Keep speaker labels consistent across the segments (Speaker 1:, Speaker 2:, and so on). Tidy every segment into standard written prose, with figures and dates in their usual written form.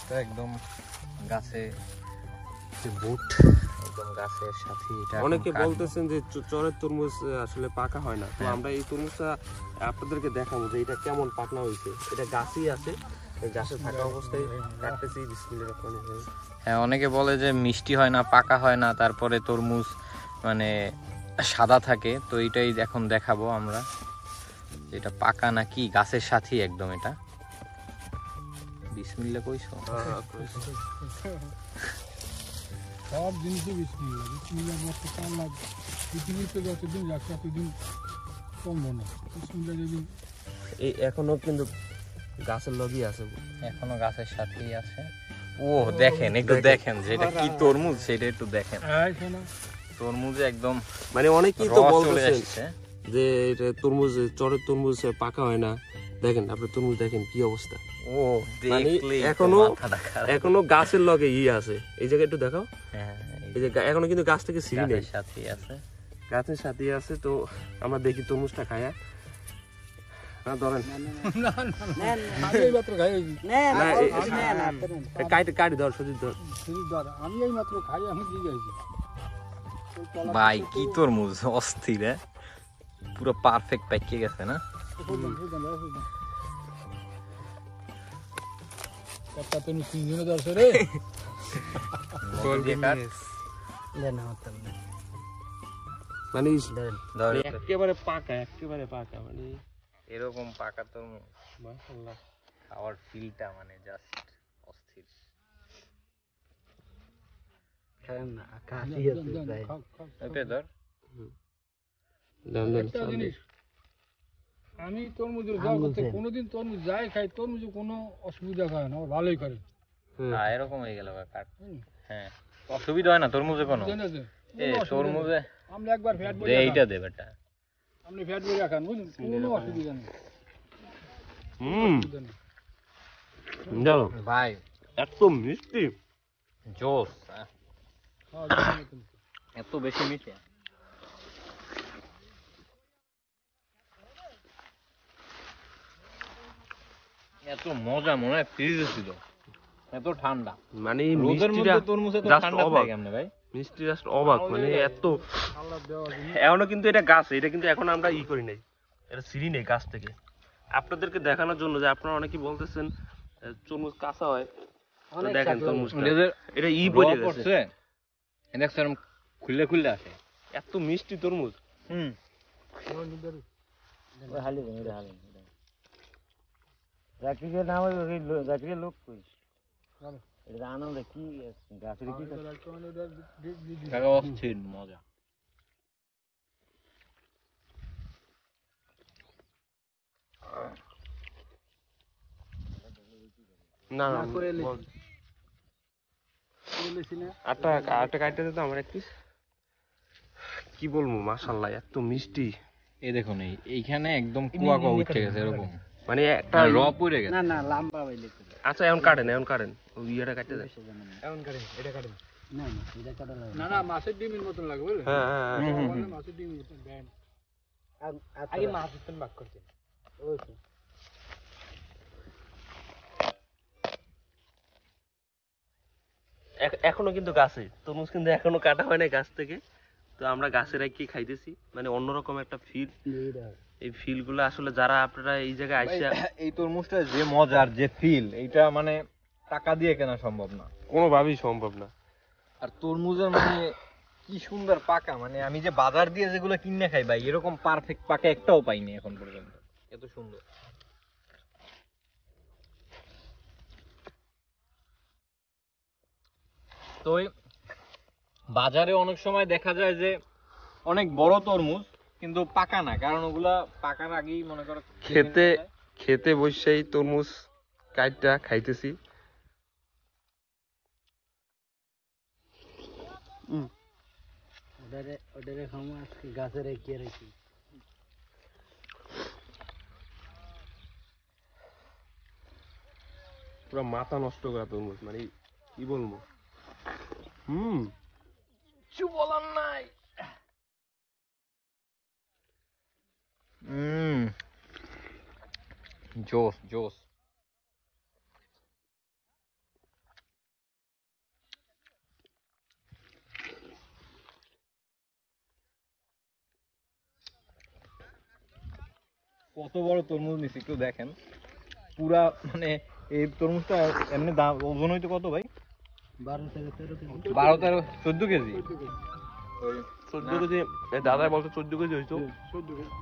Speaker 1: তরমুজটা একদম গাছে বুট একদম গাছের সাথে। এটা
Speaker 2: অনেকে বলতেছেন যে চরের তরমুজ আসলে পাকা হয় না, তো আমরা এই তরমুজটা আপনাদেরকে দেখাবো যে এটা কেমন পাকনা হয়েছে। এটা গাছই আছে, গাছে থাকা অবস্থায় কাটতেছি। বিসমিল্লাহির রহমানির রহিম।
Speaker 1: হ্যাঁ, অনেকে বলে যে মিষ্টি হয় না, পাকা হয় না, তারপরে তরমুজ মানে সাদা থাকে। তো এটাই এখন দেখাবো আমরা, এটা পাকা নাকি গাছের সাথেই একদম। এটা বিসমিল্লাহ কইছো?
Speaker 3: সব জিনিসই বিসমিল্লাহ। বিসমিল্লাহ মতো কার লাগবে? পৃথিবীতে যতদিন যাচ্ছে ততদিন কমবো না। বিসমিল্লাহ যেদিন
Speaker 2: এই এখনো কিন্তু গাছের লগই আছে,
Speaker 1: এখনো গাছের সাথেই আছে। ও দেখেন, একটু দেখেন যে এটা কি তরমুজ, সেটা একটু দেখেন। তরমুজে একদম
Speaker 2: মানে অনেকেই তো
Speaker 1: রস চলে
Speaker 2: বলতেছেন
Speaker 1: আসছে।
Speaker 2: যে এটা তরমুজ, চরের তরমুজ পাকা হয় না। দেখেন আপনি তরমুজ দেখেন কি অবস্থা।
Speaker 1: ও দেখলেই
Speaker 2: এখনো গাছের লগে আছে। এই জায়গায় একটু দেখাও।
Speaker 1: হ্যাঁ,
Speaker 2: এই যে এখনো কিন্তু গাছ থেকে ছিঁড়ি নেই,
Speaker 1: গাছের সাথেই আছে।
Speaker 2: গাছের সাথে আছে। তো আমরা দেখি তরমুজটা খায়া। না ধরেন, কাটি ধর, সুজিত ধর।
Speaker 3: আমি এই মাত্র খাই, আমি দিয়ে যাইছি
Speaker 1: ভাই কি তরমুজ অস্থির, পুরো পারফেক্ট পাকিয়ে গেছে না?
Speaker 2: মানে একেবারে পাকা, একেবারে পাকা, মানে
Speaker 1: এরকম পাকা তরমুজ
Speaker 2: মাশাআল্লাহ।
Speaker 1: খাওয়ার ফিলটা মানে জাস্ট অস্থির।
Speaker 3: আমি তরমুজের জগতে কোনোদিন তরমুজ যাই খাই, তরমুজে কোনো অসুবিধা করে না, আমার ভালোই করে।
Speaker 1: এরকম হয়ে গেল কাট। হ্যাঁ, অসুবিধা হয় না তরমুজে কোনো। তরমুজে
Speaker 3: আমরা একবার ফ্যাট বলে
Speaker 1: এইটা দে বেটা,
Speaker 3: আপনি ফ্যাট বলে রাখান, বুঝলেন, কোনো অসুবিধা নেই।
Speaker 1: ভাই
Speaker 2: এত মিষ্টি,
Speaker 1: জোস, এত বেশি মিষ্টি। এত মজা, মনে হয় ফ্রিজে ছিল, এত ঠান্ডা।
Speaker 2: মানে
Speaker 1: রোদের মধ্যে তরমুজ এত ঠান্ডা থাকে কেমনে ভাই?
Speaker 2: মিষ্টি জাস্ট অবাক, মানে এত। এখনো কিন্তু এটা গাছ, এটা কিন্তু এখন আমরা করি নাই, এটা ছিঁড়ি নেই গাছ থেকে। আপনাদেরকে দেখানোর জন্য যে আপনারা অনেকেই বলতেছেন তরমুজ কাঁচা হয়, দেখেন তরমুজটা এটা পড়ে গেছে,
Speaker 1: দেখছেন খুললে খুললে আসে,
Speaker 2: এত মিষ্টি তরমুজ।
Speaker 1: অস্থির মজা।
Speaker 2: না আটটা কাটতে দিত আমার এক পিস। কি বলবো, মাশাআল্লাহ এত মিষ্টি।
Speaker 1: এই দেখুন, এইখানে একদম কুয়া কুয়া উঠে গেছে এরকম,
Speaker 2: মানে একটা
Speaker 1: র পড়ে গেছে।
Speaker 3: না লম্বা হইলে।
Speaker 2: আচ্ছা এখন কাটেন, এখন কাটেন, ওই ইয়েটা কাটতে দেন।
Speaker 3: এখন কাটেন, এটা কাটেন। না এটা কাটা লাগবে না, মাছের ডিমের মতন লাগবে, বুঝলেন?
Speaker 2: হ্যাঁ
Speaker 3: মাছের ডিমের মতন দেন। আগে মাছ উঠতেন ভাগ করতেন।
Speaker 2: এখনো কিন্তু গাছে তরমুজ, কিন্তু এখনো কাটা হয় না গাছ থেকে। তো আমরা গাছের কি খাইতেছি, মানে অন্যরকম একটা ফিল। এই ফিল গুলো আসলে যারা আপনারা এই জায়গায় আইসা,
Speaker 1: এই তরমুজটা যে মজার, যে ফিল, এইটা মানে টাকা দিয়ে কেনা সম্ভব না,
Speaker 2: কোনোভাবেই সম্ভব না।
Speaker 1: আর তরমুজের মানে কি সুন্দর পাকা, মানে আমি যে বাজার দিয়ে যেগুলো কিনে খাই ভাই, এরকম পারফেক্ট পাকা একটাও পাইনি এখন পর্যন্ত, এত সুন্দর। তো বাজারে অনেক সময় দেখা যায় যে অনেক বড় তরমুজ কিন্তু পাকা না, কারণ ওগুলা পাকার আগেই মনে করো
Speaker 2: খেতে বসেই তরমুজ কাইটটা খাইতেছি।
Speaker 3: গাছের রেখে রেখে
Speaker 2: পুরো মাথা নষ্ট করা তরমুজ, মানে কি বলবো।
Speaker 1: কিছু বলার নাই। জোস জোস। কত বড় তরমুজ নিছি একটু দেখেন, পুরা মানে এই তরমুজটা এমনি দাম ওজন হইতে কত ভাই?
Speaker 3: 12 থেকে 13 কেজি।
Speaker 1: 12, 13, 14 কেজি।
Speaker 2: 14 কেজি দাদাই বলতো 14 কেজি হইতো।
Speaker 3: 14 কেজি।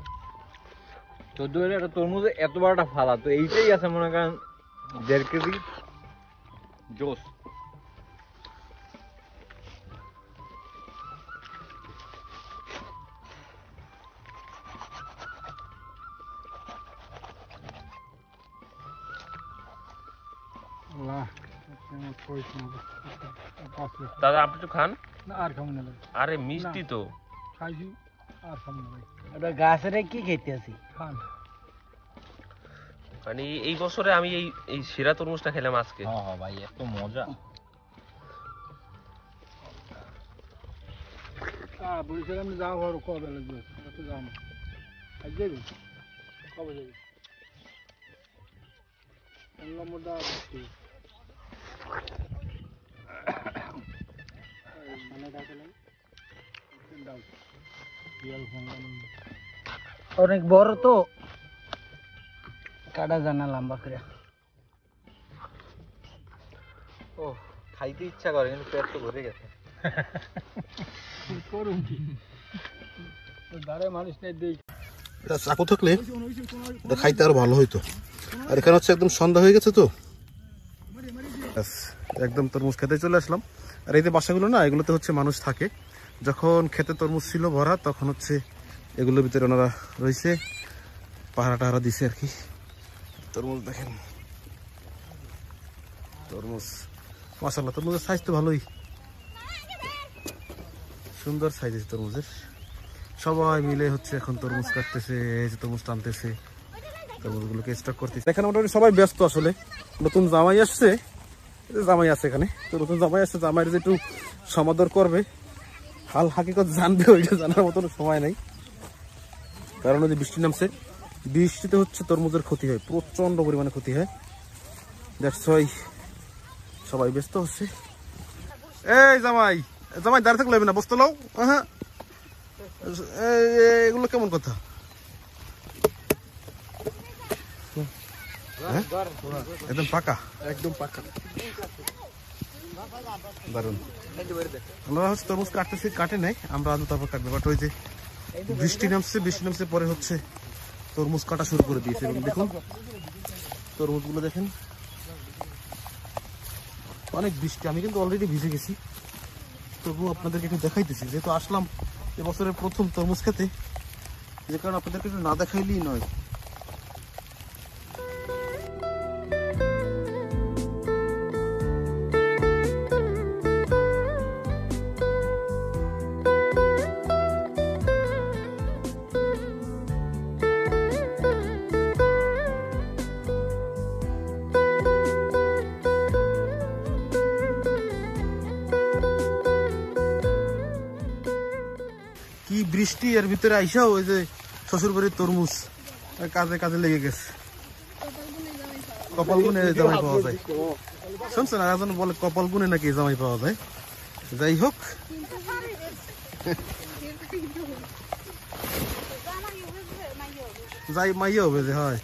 Speaker 1: 14 কেজি একটা তরমুজ এত বড়টা ফালা, তো এইটাই আছে মনে করেন 1.5 কেজি জোস।
Speaker 3: আল্লাহ, আমার পয়সা নেই। 5 লাখ।
Speaker 2: দাদা আপনি তো খান।
Speaker 3: না, আর খাবো না ভাই।
Speaker 2: আরে মিষ্টি তো।
Speaker 3: খাইছি, আর খাবো না ভাই।
Speaker 4: ওটা গাছের কি খেতে আছি?
Speaker 3: খান।
Speaker 2: মানে এই বছরে আমি এই সেরা তরমুজটা খেলাম আজকে।
Speaker 1: হ্যাঁ হ্যাঁ ভাই, এত মজা।
Speaker 3: বরিশালে আমি যাওয়া আর কবে লাগবে? কত যাও না। আজ যাবি? কবে যাবি? নম্বরটা
Speaker 4: অনেক বড় তো, কাটা জানা লম্বা করে।
Speaker 1: ও খাইতে ইচ্ছা করে কিন্তু পেট তো ভরে গেছে।
Speaker 3: করুন কি? দাঁড়ে মানুষটাই দেই।
Speaker 5: এটা চাকু থাকলে এটা খাইতে আরো ভালো হইতো। আর এখানে হচ্ছে একদম সন্ধ্যা হয়ে গেছে তো, ব্যাস, একদম তরমুজ খেতে চলে আসলাম। আর এই যে বাসাগুলো না, এগুলোতে হচ্ছে মানুষ থাকে। যখন খেতে তরমুজ ছিল ভরা, তখন হচ্ছে এগুলোর ভিতরে ওনারা রয়েছে, পাহারা টাহারা দিছে আর কি। তরমুজ দেখেন, তরমুজ মাশাআল্লাহ, তরমুজের সাইজ তো ভালোই, সুন্দর সাইজ আছে তরমুজের। সবাই মিলে হচ্ছে এখন তরমুজ কাটতেছে, এই যে তরমুজ টানতেছে, তরমুজগুলোকে স্টক করতেছে। এখানে মোটামুটি সবাই ব্যস্ত আসলে। নতুন জামাই আসছে, জামাই আছে এখানে, তো নতুন জামাই আসছে, জামাইয়ের যে একটু সমাদর করবে, হাল হাকিকত জানবে, ওইটা জানার মতন সময় নেই। কারণ ওই যে বৃষ্টি নামছে, বৃষ্টিতে হচ্ছে তরমুজের ক্ষতি হয়, প্রচন্ড পরিমাণে ক্ষতি হয়। দ্যাটস ওয়াই সবাই ব্যস্ত হচ্ছে। এই জামাই, জামাই দাঁড়িয়ে থাকলে হবে না, বসতে লাও। হ্যাঁ, এগুলো কেমন কথা? একদম পাকা, একদম পাকা, দারুন। আমরা হচ্ছে তরমুজ কাটতেছি, কাটে নাই, আমরা আজ তারপর কাটবে। বাট ওই যে বৃষ্টি নামছে পরে হচ্ছে তরমুজ কাটা শুরু করে দিয়েছে। এবং দেখুন তরমুজগুলো দেখেন, অনেক বৃষ্টি, আমি কিন্তু অলরেডি ভিজে গেছি, তবুও আপনাদেরকে একটু দেখাইতেছি, যেহেতু আসলাম এবছরের প্রথম তরমুজ খেতে, যে কারণে আপনাদেরকে একটু না দেখাইলেই নয়। কি বৃষ্টি, এর ভিতরে আইসাও ওই যে শ্বশুর বাড়ির তরমুজ কাজে কাজে লেগে গেছে। কপাল গুনে জামাই পাওয়া যায়, শুনছেন? আর একজন বলে কপাল গুনে নাকি জামাই পাওয়া যায়। যাই হোক, যাই মাইয়া হবে যে হয়।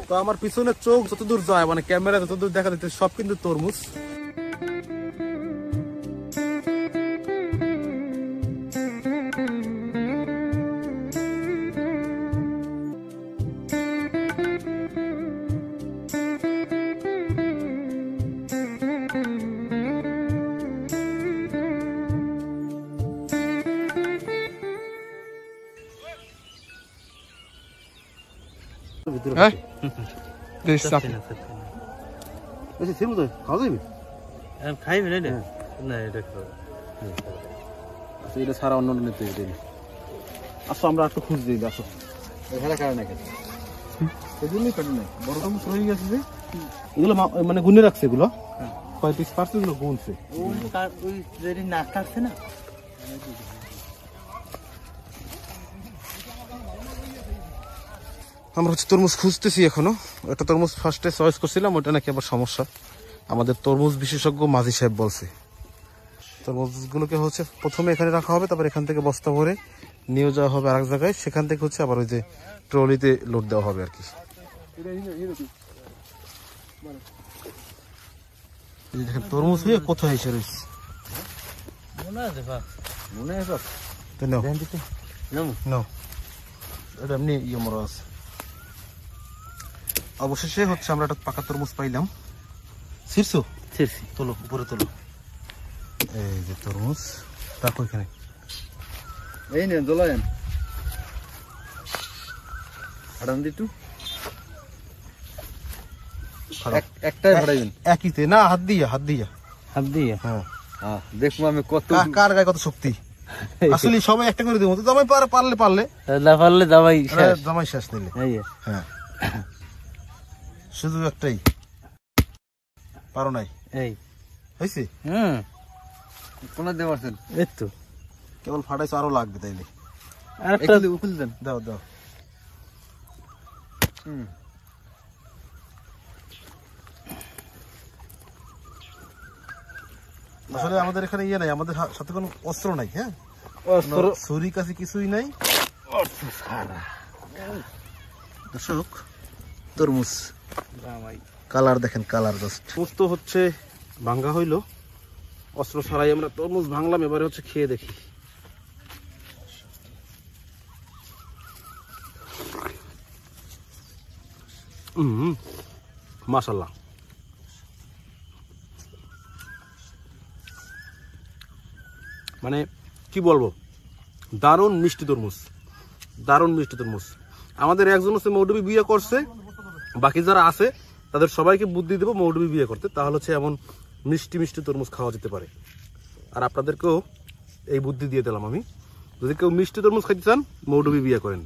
Speaker 5: তো আমার পিছনে চোখ যতদূর যায়, মানে ক্যামেরা যতদূর দেখা যাচ্ছে, সব কিন্তু তরমুজ।
Speaker 2: খাইবে না না, এটা খাবো।
Speaker 5: আচ্ছা, এটা ছাড়া অন্য নিতে দিন। আসো, আমরা একটু খুঁজ দিই। আসো, এখানে কারণ নাই, সেজন্যই কাটে নাই। বড় তরমুজ রয়ে গেছে যে, এগুলো মানে গুনে রাখছে, এগুলো কয় পিস পারছে, এগুলো গুনছে।
Speaker 4: ওই না কাটছে না,
Speaker 5: আমরা হচ্ছে তরমুজ খুঁজতেছি এখনো। একটা তরমুজ ফার্স্টে চয়েস করছিলাম, ওটা নাকি আবার সমস্যা। আমাদের তরমুজ বিশেষজ্ঞ মাঝি সাহেব বলছে তরমুজগুলোকে হচ্ছে প্রথমে এখানে রাখা হবে, তারপর এখান থেকে বস্তা ভরে নিয়ে যাওয়া হবে আরেক জায়গায়, সেখান থেকে হচ্ছে আবার ওই যে ট্রলিতে লোড দেওয়া হবে আর কি। এই যে দেখেন তরমুজ হয়ে কোথায় এসে রয়েছে,
Speaker 4: মনে আছে বাপ?
Speaker 5: মনে হয় সব তো নাও নাও, এটা এমনি ইয়ে মরা আছে। অবশেষে হচ্ছে আমরা একটা পাকা তরমুজ পাইলাম। শীর্ষ তোলো, উপরে তোলো। এই যে তরমুজ, তারপর এখানে
Speaker 4: এই নেন দোলায়েন হারান দিটু একটাই হারাইবেন
Speaker 5: একইতে না, হাত দিয়া
Speaker 4: হাত দিয়ে।
Speaker 5: হ্যাঁ
Speaker 4: দেখবো আমি কত
Speaker 5: কার গায়ে কত শক্তি। আসলে সবাই একটা করে দেবো, তো জামাই পারলে
Speaker 4: না পারলে দাবাই
Speaker 5: জামাই শেষ নিলে। হ্যাঁ শুধু একটাই পারো নাই
Speaker 4: এই
Speaker 5: হয়েছে।
Speaker 4: কোন দিয়ে পারছেন? এই তো
Speaker 5: কেবল ফাটাইছো, আরো লাগবে তাইলে।
Speaker 4: আরেকটা উকুল দেন।
Speaker 5: দাও দাও। আসলে আমাদের এখানে ইয়ে নাই, আমাদের সাথে কোনো অস্ত্র নাই। হ্যাঁ ছুরি কাছে কিছুই নাই। দর্শক তরমুজ কালার দেখেন, কালার তরমুজ তো হচ্ছে ভাঙ্গা হইলো, অস্ত্র ছাড়াই আমরা তরমুজ ভাঙলাম। এবারে হচ্ছে খেয়ে দেখি। মাশাআল্লাহ, মানে কি বলবো, দারুণ মিষ্টি তরমুজ, দারুণ মিষ্টি তরমুজ। আমাদের একজন হচ্ছে মৌডুবি বিয়ে করছে, বাকি যারা আছে তাদের সবাইকে বুদ্ধি দেবো মৌডুবি বিয়ে করতে, তাহলে হচ্ছে এমন মিষ্টি মিষ্টি তরমুজ খাওয়া যেতে পারে। আর আপনাদেরকেও এই বুদ্ধি দিয়ে দিলাম আমি, যদি কেউ মিষ্টি তরমুজ খাইতে চান মৌডুবি বিয়ে করেন।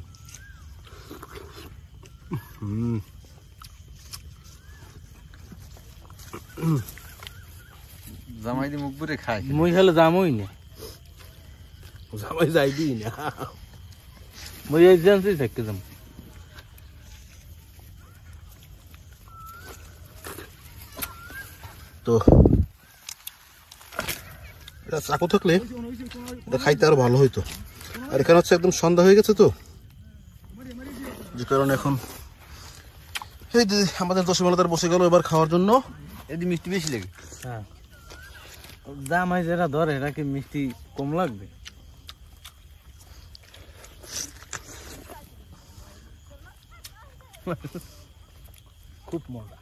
Speaker 4: জামাই দিয়ে মুখ ভরে খায়,
Speaker 1: মুই খালে জামই না,
Speaker 5: জামাই যাইবি না,
Speaker 1: মুই এই জানতেই থাকতে যাম।
Speaker 5: তো এটা চাকু থাকলে এটা খাইতে আরো ভালো হইতো। আর এখানে হচ্ছে একদম সন্ধ্যা হয়ে গেছে, তো যে কারণে এখন এই যে আমাদের দশমালাদার বসে গেল এবার খাওয়ার জন্য।
Speaker 4: এদি মিষ্টি বেশি লাগে।
Speaker 1: হ্যাঁ জামাই যেটা ধরে এটা কি মিষ্টি কম লাগবে? খুব মজা।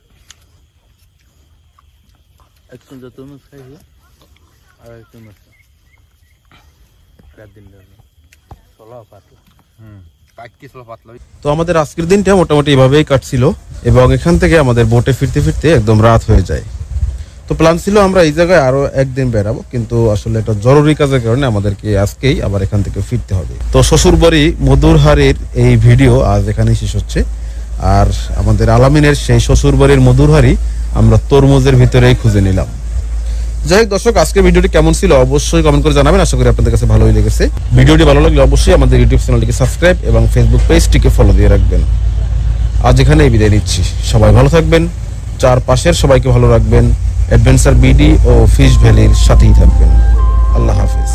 Speaker 1: একটু তরমুজ খাইছি আর একটু মিষ্টি দিন চলা পাতলা।
Speaker 5: তো আমাদের আজকের দিনটা মোটামুটি এভাবেই কাটছিল, এবং এখান থেকে আমাদের বোটে ফিরতে ফিরতে একদম রাত হয়ে যায়। তো প্ল্যান ছিল আমরা এই জায়গায় আরো একদিন বেড়াবো, কিন্তু আসলে একটা জরুরি কাজের কারণে আমাদেরকে আজকেই আবার এখান থেকে ফিরতে হবে। তো শ্বশুরবাড়ি মধুরহারির এই ভিডিও আজ এখানেই শেষ হচ্ছে। আর আমাদের আলামিনের সেই শ্বশুরবাড়ির মধুরহারি আমরা তরমুজের ভিতরেই খুঁজে নিলাম। যাই হোক দর্শক, আজকে ভিডিওটি কেমন ছিল অবশ্যই কমেন্ট করে জানাবেন। আশা করি আপনাদের কাছে ভালোই লেগেছে। ভিডিওটি ভালো লাগলে অবশ্যই আমাদের ইউটিউব চ্যানেলটিকে সাবস্ক্রাইব এবং ফেসবুক পেজটিকে ফলো দিয়ে রাখবেন। আজ এখানেই বিদায় নিচ্ছি। সবাই ভালো থাকবেন, চারপাশের সবাইকে ভালো রাখবেন, অ্যাডভেঞ্চার বিডি ও ফিশ ভ্যালির সাথেই থাকবেন। আল্লাহ হাফেজ।